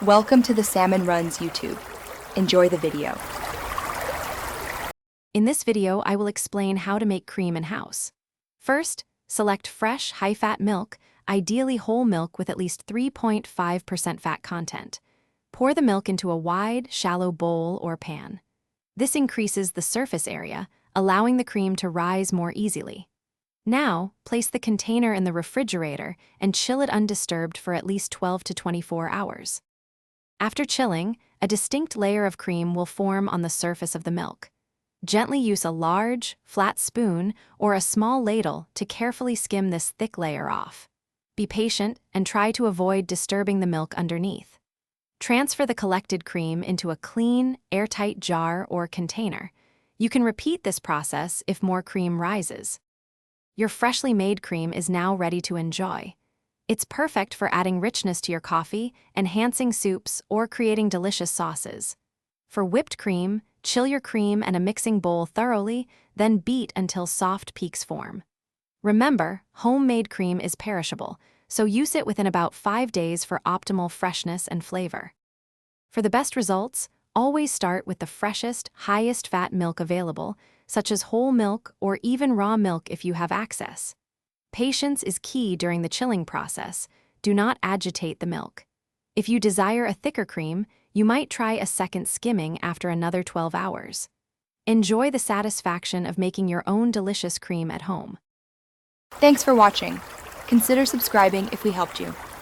Welcome to the Salmon Runs YouTube. Enjoy the video. In this video, I will explain how to make cream in-house. First, select fresh, high-fat milk, ideally whole milk with at least 3.5% fat content. Pour the milk into a wide, shallow bowl or pan. This increases the surface area, allowing the cream to rise more easily. Now, place the container in the refrigerator and chill it undisturbed for at least 12 to 24 hours. After chilling, a distinct layer of cream will form on the surface of the milk. Gently use a large, flat spoon or a small ladle to carefully skim this thick layer off. Be patient and try to avoid disturbing the milk underneath. Transfer the collected cream into a clean, airtight jar or container. You can repeat this process if more cream rises. Your freshly made cream is now ready to enjoy. It's perfect for adding richness to your coffee, enhancing soups, or creating delicious sauces. For whipped cream, chill your cream and a mixing bowl thoroughly, then beat until soft peaks form. Remember, homemade cream is perishable, so use it within about 5 days for optimal freshness and flavor. For the best results, always start with the freshest, highest fat milk available, such as whole milk or even raw milk if you have access. Patience is key during the chilling process. Do not agitate the milk. If you desire a thicker cream, you might try a second skimming after another 12 hours. Enjoy the satisfaction of making your own delicious cream at home. Thanks for watching. Consider subscribing if we helped you.